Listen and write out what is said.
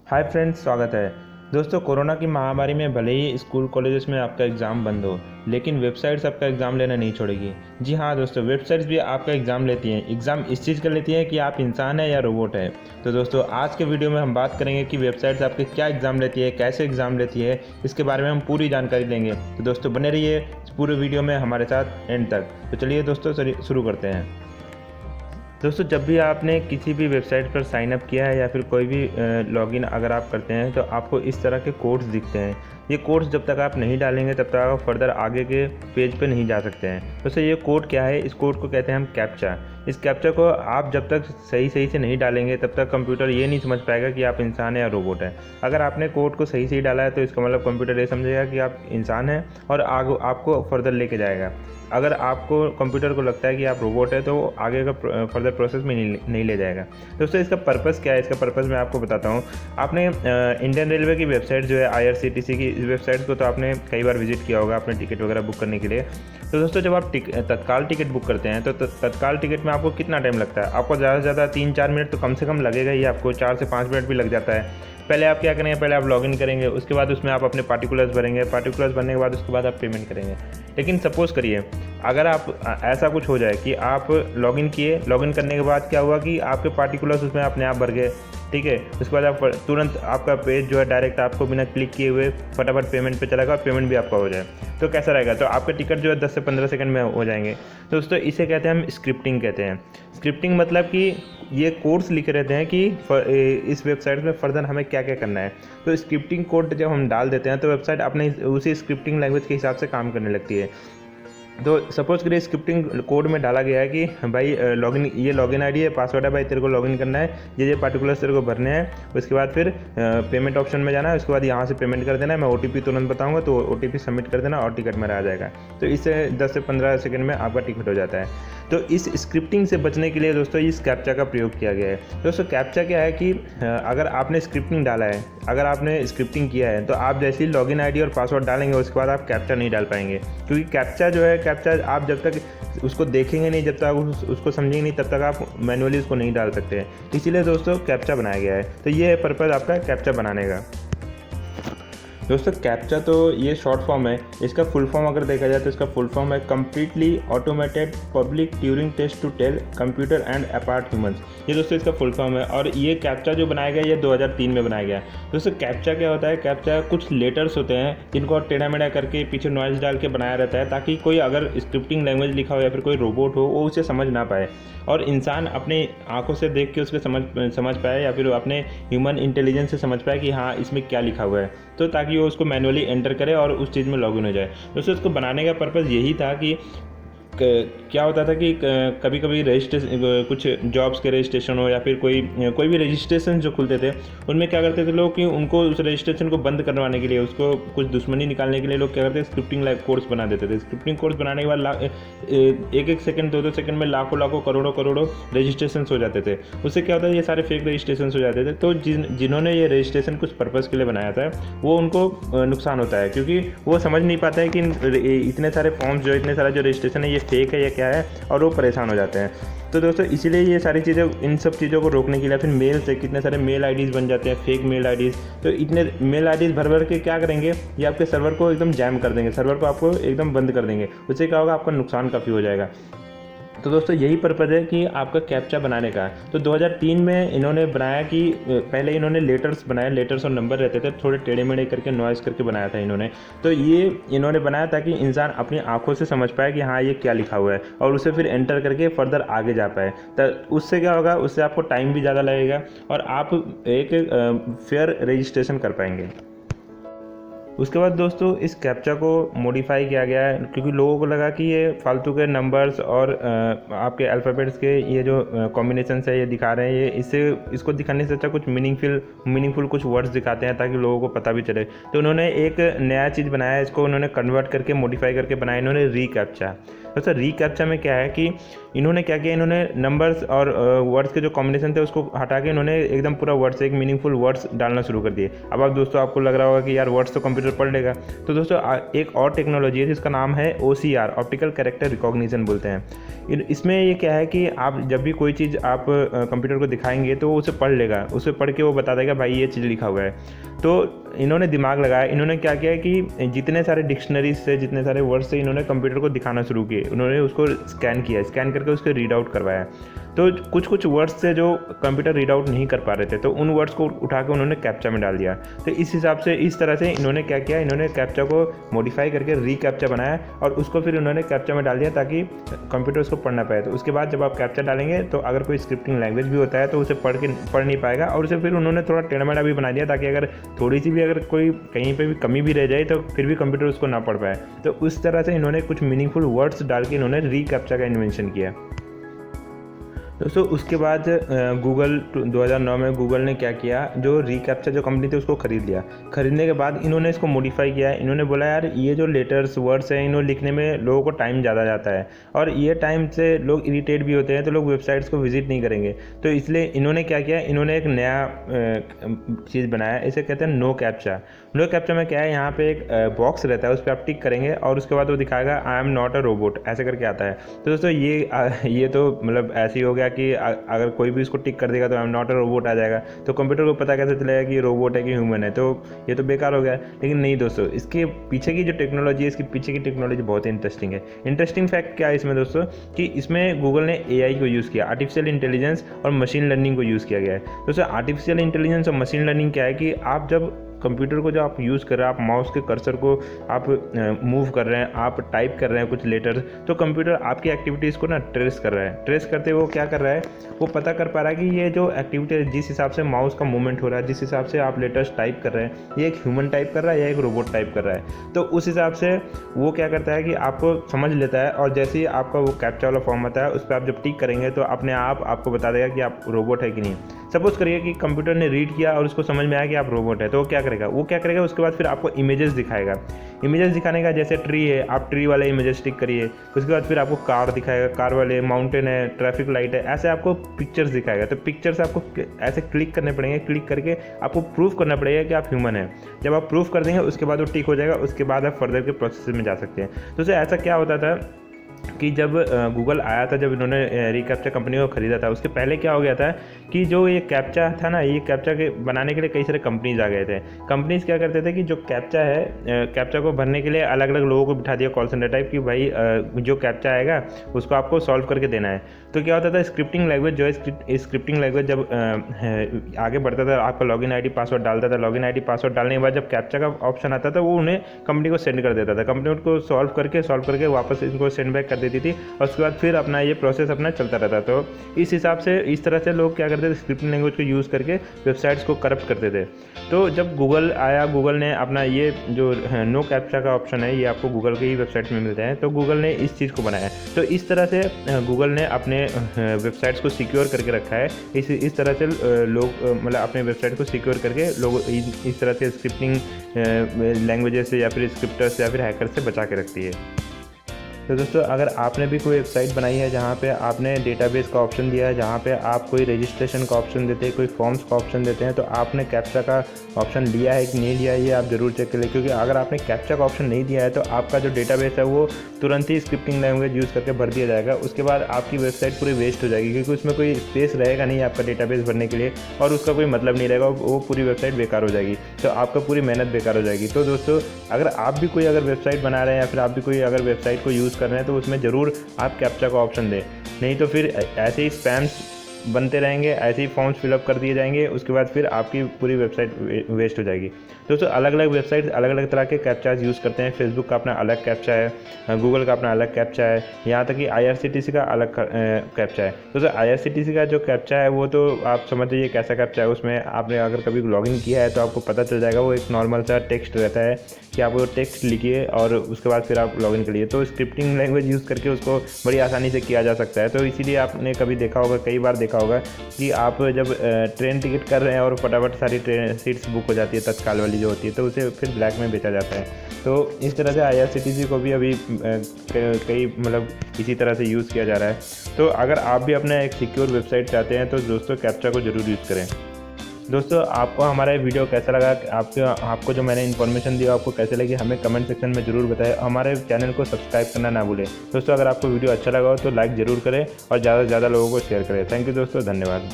Hi friends, स्वागत है। दोस्तों, कोरोना की महामारी में भले ही स्कूल कॉलेजेस में आपका एग्ज़ाम बंद हो, लेकिन वेबसाइट्स आपका एग्ज़ाम लेना नहीं छोड़ेगी। जी हाँ दोस्तों, वेबसाइट्स भी आपका एग्ज़ाम लेती हैं। एग्ज़ाम इस चीज़ का लेती हैं कि आप इंसान हैं या रोबोट है। तो दोस्तों, आज के वीडियो में हम बात करेंगे कि वेबसाइट्स आपके क्या एग्ज़ाम लेती है, कैसे एग्ज़ाम लेती है, इसके बारे में हम पूरी जानकारी देंगे। तो दोस्तों, बने रहिए इस पूरे वीडियो में हमारे साथ एंड तक। तो चलिए दोस्तों, शुरू करते हैं। दोस्तों, जब भी आपने किसी भी वेबसाइट पर साइन अप किया है या फिर कोई भी लॉगिन अगर आप करते हैं तो आपको इस तरह के कोड्स दिखते हैं। ये कोड्स जब तक आप नहीं डालेंगे तब तक आप फर्दर आगे के पेज पे नहीं जा सकते हैं। दोस्तों, ये कोड क्या है? इस कोड को कहते हैं हम कैप्चा। इस कैप्चा को आप जब तक सही से नहीं डालेंगे तब तक कंप्यूटर ये नहीं समझ पाएगा कि आप इंसान हैं या रोबोट हैं। अगर आपने कोड को सही डाला है तो इसका मतलब कंप्यूटर ये समझेगा कि आप इंसान हैं और आगे आपको फर्दर लेके जाएगा। अगर आपको कंप्यूटर को लगता है कि आप रोबोट है तो वो आगे का फर्दर प्रोसेस में नहीं ले जाएगा। दोस्तों, इसका पर्पस क्या है? इसका पर्पस मैं आपको बताता हूँ। आपने इंडियन रेलवे की वेबसाइट जो है IRCTC की, इस वेबसाइट को तो आपने कई बार विजिट किया होगा अपने टिकट वगैरह बुक करने के लिए। तो दोस्तों, जब आप तत्काल टिकट बुक करते हैं तो तत्काल टिकट में आपको कितना टाइम लगता है? आपको ज़्यादा से ज़्यादा 3-4 मिनट तो कम से कम लगेगा ही। आपको 4 से 5 मिनट भी लग जाता है। पहले आप क्या करेंगे? पहले आप लॉगिन करेंगे, उसके बाद उसमें आप अपने पार्टिकुलर्स भरेंगे। पार्टिकुलर्स भरने के बाद उसके बाद आप पेमेंट करेंगे। लेकिन सपोज़ करिए अगर आप ऐसा कुछ हो जाए कि आप लॉगिन किए, लॉगिन करने के बाद क्या हुआ कि आपके पार्टिकुलर्स उसमें अपने आप भर गए, ठीक है। उसके बाद आप तुरंत आपका पेज जो है डायरेक्ट आपको बिना क्लिक किए हुए फटाफट पेमेंट पे चलेगा और पेमेंट भी आपका हो जाए, तो कैसा रहेगा? तो आपका टिकट जो है 10 से 15 सेकंड में हो जाएंगे। तो दोस्तों, इसे कहते हैं हम स्क्रिप्टिंग कहते हैं। स्क्रिप्टिंग मतलब कि ये कोड्स लिखे रहते हैं कि इस वेबसाइट में फर्दर हमें क्या क्या करना है। तो स्क्रिप्टिंग कोड जब हम डाल देते हैं तो वेबसाइट अपने उसी स्क्रिप्टिंग लैंग्वेज के हिसाब से काम करने लगती है। तो सपोज़ करिए स्क्रिप्टिंग कोड में डाला गया है कि भाई लॉगिन आईडी है, पासवर्ड है, भाई तेरे को लॉगिन करना है, ये पार्टिकुलर्स तेरे को भरने हैं। उसके बाद फिर पेमेंट ऑप्शन में जाना है, उसके बाद यहाँ से पेमेंट कर देना है। मैं OTP तुरंत बताऊंगा तो OTP सबमिट कर देना और टिकट मेरा आ जाएगा। तो इससे 10 से 15 सेकंड में आपका टिकट हो जाता है। तो इस स्क्रिप्टिंग से बचने के लिए दोस्तों इस कैप्चा का प्रयोग किया गया है। दोस्तों, कैप्चा क्या है कि अगर आपने स्क्रिप्टिंग डाला है, अगर आपने स्क्रिप्टिंग किया है तो आप जैसे ही लॉगिन आईडी और पासवर्ड डालेंगे उसके बाद आप कैप्चा नहीं डाल पाएंगे। क्योंकि कैप्चा जो है, कैप्चा आप जब तक उसको देखेंगे नहीं, जब तक उसको समझेंगे नहीं, तब तक आप मैनुअली उसको नहीं डाल सकते हैं। इसीलिए दोस्तों कैप्चा बनाया गया है। तो ये है पर्पज़ आपका कैप्चा बनाने का। दोस्तों, कैप्चा तो ये शॉर्ट फॉर्म है। इसका फुल फॉर्म अगर देखा जाए तो इसका फुल फॉर्म है completely automated public Turing test to tell computer and apart humans. ये दोस्तों इसका फुल फॉर्म है। और ये कैप्चा जो बनाया गया ये 2003 में बनाया गया। दोस्तों, कैप्चा क्या होता है? कैप्चा कुछ लेटर्स होते हैं जिनको टेढ़ा मेढ़ा करके पीछे नॉइज डाल के बनाया रहता है, ताकि कोई अगर स्क्रिप्टिंग लैंग्वेज लिखा हो या फिर कोई रोबोट हो वो उसे समझ ना पाए और इंसान अपनी आंखों से देख के उसके समझ पाए या फिर अपने ह्यूमन इंटेलिजेंस से समझ पाए कि हाँ इसमें क्या लिखा हुआ है, तो ताकि वो उसको मैनुअली एंटर करे और उस चीज़ में लॉगिन हो जाए। दोस्तों, उसको बनाने का पर्पज़ यही था कि क्या होता था कि कभी कभी रजिस्ट्रेशन, कुछ जॉब्स के रजिस्ट्रेशन हो या फिर कोई भी रजिस्ट्रेशन जो खुलते थे उनमें क्या करते थे लोग कि उनको उस रजिस्ट्रेशन को बंद करवाने के लिए, उसको कुछ दुश्मनी निकालने के लिए लोग क्या करते थे? स्क्रिप्टिंग कोर्स बना देते थे। स्क्रिप्टिंग कोर्स बनाने के बाद एक सेकंड 2 सेकंड में लाखों करोड़ों रजिस्ट्रेशन हो जाते थे। उससे क्या होता है? ये सारे फेक रजिस्ट्रेशन हो जाते थे। तो जिन्होंने ये रजिस्ट्रेशन कुछ पर्पज़ के लिए बनाया था वो उनको नुकसान होता है, क्योंकि वो समझ नहीं पाते हैं कि इतने सारे फॉर्म्स जो, इतने सारा जो रजिस्ट्रेशन है ये फेक है या क्या है, और वो परेशान हो जाते हैं। तो दोस्तों, इसीलिए ये सारी चीज़ें, इन सब चीज़ों को रोकने के लिए फिर मेल से कितने सारे मेल आईडीज़ बन जाते हैं, फेक मेल आईडीज़। तो इतने मेल आईडीज़ भर के क्या करेंगे? ये आपके सर्वर को एकदम जैम कर देंगे, सर्वर को आपको एकदम बंद कर देंगे। उससे क्या होगा? आपका नुकसान काफ़ी हो जाएगा। तो दोस्तों, यही पर्पज़ है कि आपका कैप्चा बनाने का। तो 2003 में इन्होंने बनाया कि पहले इन्होंने लेटर्स बनाए, लेटर्स और नंबर रहते थे, थोड़े टेढ़े मेढ़े करके नॉइज़ करके बनाया था इन्होंने। तो ये इन्होंने बनाया ताकि इंसान अपनी आंखों से समझ पाए कि हाँ ये क्या लिखा हुआ है और उसे फिर एंटर करके फर्दर आगे जा पाए। तो उससे क्या होगा? उससे आपको टाइम भी ज़्यादा लगेगा और आप एक फेयर रजिस्ट्रेशन कर पाएंगे। उसके बाद दोस्तों, इस कैप्चा को मॉडिफाई किया गया है क्योंकि लोगों को लगा कि ये फालतू के नंबर्स और आपके अल्फ़ाबेट्स के ये जो कॉम्बिनेशंस है ये दिखा रहे हैं, ये इसको दिखाने से अच्छा कुछ मीनिंगफुल कुछ वर्ड्स दिखाते हैं ताकि लोगों को पता भी चले। तो उन्होंने एक नया चीज़ बनाया है, इसको उन्होंने कन्वर्ट करके मॉडिफाई करके बनाया इन्होंने रीकैप्चा। दोस्तों, रीकैप्चा में क्या है कि इन्होंने क्या किया, इन्होंने नंबर्स और वर्ड्स के जो कॉम्बिनेशन थे उसको हटा के इन्होंने एकदम पूरा वर्ड्स, एक मीनिंगफुल वर्ड्स डालना शुरू कर दिए। अब आप दोस्तों आपको लग रहा होगा कि यार वर्ड्स तो कंप्यूटर पढ़ लेगा, तो दोस्तों एक और टेक्नोलॉजी है जिसका नाम है OCR, ऑप्टिकल कैरेक्टर रिकॉग्निशन बोलते हैं। इसमें ये क्या है कि आप जब भी कोई चीज़ आप कंप्यूटर को दिखाएंगे तो वो उसे पढ़ लेगा, उसे पढ़ के वो बता देगा भाई ये चीज़ लिखा हुआ है। तो इन्होंने दिमाग लगाया, इन्होंने क्या किया कि जितने सारे डिक्शनरीज से, जितने सारे वर्ड्स से इन्होंने कंप्यूटर को दिखाना शुरू किए, उन्होंने उसको स्कैन किया, स्कैन करके उसको रीड आउट करवाया। तो कुछ कुछ वर्ड्स से जो कंप्यूटर रीड आउट नहीं कर पा रहे थे, तो उन वर्ड्स को उठा के उन्होंने कैप्चा में डाल दिया। तो इस हिसाब से, इस तरह से इन्होंने क्या किया, इन्होंने कैप्चा को मॉडिफाई करके रीकैप्चा बनाया और उसको फिर उन्होंने कैप्चा में डाल दिया ताकि कंप्यूटर उसको पढ़ ना पाए। तो उसके बाद जब आप कैप्चा डालेंगे तो अगर कोई स्क्रिप्टिंग लैंग्वेज भी होता है तो उसे पढ़ नहीं पाएगा, और उसे फिर उन्होंने थोड़ा टेढ़ा-मेढ़ा भी बना दिया ताकि अगर थोड़ी सी भी अगर कोई कहीं पे भी कमी भी रह जाए तो फिर भी कंप्यूटर उसको ना पढ़ पाए। तो उस तरह से इन्होंने कुछ मीनिंगफुल वर्ड्स डाल के इन्होंने रीकैप्चा का इन्वेंशन किया। दोस्तों उसके बाद गूगल 2009 में गूगल ने क्या किया, जो रीकैप्चा जो कंपनी थी उसको ख़रीद लिया। ख़रीदने के बाद इन्होंने इसको मॉडिफाई किया। इन्होंने बोला यार ये जो लेटर्स वर्ड्स हैं इन्होंने लिखने में लोगों को टाइम ज़्यादा जाता है और ये टाइम से लोग इरिटेट भी होते हैं, तो लोग वेबसाइट्स को विजिट नहीं करेंगे। तो इसलिए इन्होंने क्या किया, इन्होंने एक नया चीज़ बनाया, इसे कहते हैं नो कैप्चा। नो कैप्चा में क्या है, यहाँ पे एक बॉक्स रहता है, उस पर आप टिक करेंगे और उसके बाद वो दिखाएगा आई एम नॉट अ रोबोट, ऐसे करके आता है। तो दोस्तों ये तो मतलब ऐसे ही हो गया कि अगर कोई भी इसको टिक कर देगा तो I am not a robot आ जाएगा, तो कंप्यूटर को पता कैसे चलेगा कि रोबोट है कि ह्यूमन है, तो ये तो बेकार हो गया। लेकिन नहीं दोस्तों, इसके पीछे की जो टेक्नोलॉजी है, इसके पीछे की टेक्नोलॉजी बहुत ही इंटरेस्टिंग है। इंटरेस्टिंग फैक्ट क्या है इसमें दोस्तों, कि इसमें गूगल ने AI को यूज़ किया, आर्टिफिशियल इंटेलिजेंस और मशीन लर्निंग को यूज़ किया गया है। दोस्तों आर्टिफिशियल इंटेलिजेंस और मशीन लर्निंग क्या है कि आप जब कंप्यूटर को जो आप यूज़ कर रहे हैं, आप माउस के कर्सर को आप मूव कर रहे हैं, आप टाइप कर रहे हैं कुछ लेटर्स, तो कंप्यूटर आपकी एक्टिविटीज़ को ना ट्रेस कर रहा है। ट्रेस करते हुए वो क्या कर रहा है, वो पता कर पा रहा है कि ये जो एक्टिविटी जिस हिसाब से माउस का मूवमेंट हो रहा है, जिस हिसाब से आप लेटर्स टाइप कर रहे हैं, ये एक ह्यूमन टाइप कर रहा है या एक रोबोट टाइप कर रहा है। तो उस हिसाब से वो क्या करता है कि आपको समझ लेता है, और जैसे ही आपका वो कैप्चा वाला फॉर्म आता है उस पर आप जब टिक करेंगे तो अपने आप आपको बता देगा कि आप रोबोट है कि नहीं। सपोज करिए कि कंप्यूटर ने रीड किया और उसको समझ में आया कि आप रोबोट है, तो वो क्या करेगा, उसके बाद फिर आपको इमेजेस दिखाएगा। इमेजेस दिखाने का, जैसे ट्री है, आप ट्री वाले इमेजेस टिक करिए, उसके बाद फिर आपको कार दिखाएगा, कार वाले, माउंटेन है, ट्रैफिक लाइट है, ऐसे आपको पिक्चर्स दिखाएगा। तो पिक्चर्स आपको ऐसे क्लिक करने पड़ेंगे, क्लिक करके आपको प्रूफ करना पड़ेगा कि आप ह्यूमन है। जब आप प्रूफ कर देंगे उसके बाद वो टिक हो जाएगा, उसके बाद आप फर्दर के प्रोसेस में जा सकते हैं। तो ऐसा क्या होता था कि जब गूगल आया था, जब इन्होंने रीकैप्चा कंपनी को ख़रीदा था, उसके पहले क्या हो गया था कि जो ये कैप्चा था ना, ये कैप्चा के बनाने के लिए कई सारे कंपनीज आ गए थे। कंपनीज क्या करते थे कि जो कैप्चा है, कैप्चा को भरने के लिए अलग अलग लोगों को बिठा दिया कॉल सेंटर टाइप, कि भाई जो कैप्चा आएगा उसको आपको सॉल्व करके देना है। तो क्या होता था, स्क्रिप्टिंग लैंग्वेज जो है, स्क्रिप्टिंग लैंग्वेज जब आगे बढ़ता था, आपका लॉगिन ID पासवर्ड डालता था, लॉगिन ID पासवर्ड डालने के बाद जब कैप्चा का ऑप्शन आता था, वो उन्हें कंपनी को सेंड कर देता था। कंपनी उनको सॉल्व करके वापस इनको सेंड बैक कर देती थी, और उसके बाद फिर अपना ये प्रोसेस अपना चलता रहता। तो इस हिसाब से, इस तरह से लोग क्या करते थे, स्क्रिप्टिंग लैंग्वेज को यूज़ करके वेबसाइट्स को करप्ट करते थे। तो जब गूगल आया, गूगल ने अपना ये जो नो कैप्चा का ऑप्शन है, ये आपको गूगल के ही वेबसाइट में मिलते हैं, तो गूगल ने इस चीज़ को बनाया। तो इस तरह से गूगल ने अपने वेबसाइट्स को सिक्योर करके रखा है। इस तरह से लोग मतलब अपने वेबसाइट को सिक्योर करके लोग इस तरह से स्क्रिप्टिंग लैंग्वेजेस से या फिर स्क्रिप्टर्स या फिर हैकर से बचा के रखती है। तो दोस्तों अगर आपने भी कोई वेबसाइट बनाई है जहाँ पे आपने डेटाबेस का ऑप्शन दिया है, जहाँ पे आप कोई रजिस्ट्रेशन का ऑप्शन देते हैं, कोई फॉर्म्स का ऑप्शन देते हैं, तो आपने कैप्चा का ऑप्शन लिया है कि नहीं लिया है, ये आप ज़रूर चेक करें। क्योंकि अगर आपने कैप्चा का ऑप्शन नहीं दिया है तो आपका जो डेटाबेस है वो तुरंत ही स्क्रिप्टिंग लैंग्वेज यूज़ करके भर दिया जाएगा। उसके बाद आपकी वेबसाइट पूरी वेस्ट हो जाएगी, क्योंकि उसमें कोई स्पेस रहेगा नहीं आपका डेटाबेस भरने के लिए, और उसका कोई मतलब नहीं रहेगा, वो पूरी वेबसाइट बेकार हो जाएगी, तो आपका पूरी मेहनत बेकार हो जाएगी। तो दोस्तों अगर आप भी कोई वेबसाइट बना रहे हैं या फिर आप भी कोई वेबसाइट को यूज़ कर रहे हैं, तो उसमें ज़रूर आप कैप्चा का ऑप्शन दें, नहीं तो फिर ऐसे ही स्पैम्स बनते रहेंगे, ऐसे ही फॉर्म्स फिलअप कर दिए जाएंगे, उसके बाद फिर आपकी पूरी वेबसाइट वेस्ट हो जाएगी। दोस्तों अलग अलग वेबसाइट अलग अलग तरह के कैप्चाज यूज़ करते हैं। फेसबुक का अपना अलग कैप्चा है, गूगल का अपना अलग कैप्चा है, यहाँ तक कि IRCTC का अलग कैप्चा है। दोस्तों IRCTC का जो कैप्चा है वो तो आप समझ लीजिए कैसा कैप्चा है। उसमें आपने अगर कभी लॉगिन किया है तो आपको पता चल जाएगा, वो एक नॉर्मल सा टेक्स्ट रहता है कि आप वो टेक्स्ट लिखिए और उसके बाद फिर आप लॉगिन करिए। तो स्क्रिप्टिंग लैंग्वेज यूज़ करके उसको बड़ी आसानी से किया जा सकता है। तो इसीलिए आपने कभी देखा होगा, कई बार देखा देखा होगा कि आप जब ट्रेन टिकट कर रहे हैं और फटाफट सारी ट्रेन सीट्स बुक हो जाती है तत्काल वाली जो होती है, तो उसे फिर ब्लैक में बेचा जाता है। तो इस तरह से IRCTC को भी अभी कई मतलब इसी तरह से यूज़ किया जा रहा है। तो अगर आप भी अपना एक सिक्योर वेबसाइट चाहते हैं तो दोस्तों कैप्चा को ज़रूर यूज़ करें। दोस्तों आपको हमारा ये वीडियो कैसा लगा, आपको जो मैंने इन्फॉर्मेशन दी आपको कैसे लगी, हमें कमेंट सेक्शन में ज़रूर बताएं। हमारे चैनल को सब्सक्राइब करना ना भूलें। दोस्तों अगर आपको वीडियो अच्छा लगा हो तो लाइक ज़रूर करें और ज़्यादा से ज़्यादा लोगों को शेयर करें। थैंक यू दोस्तों, धन्यवाद।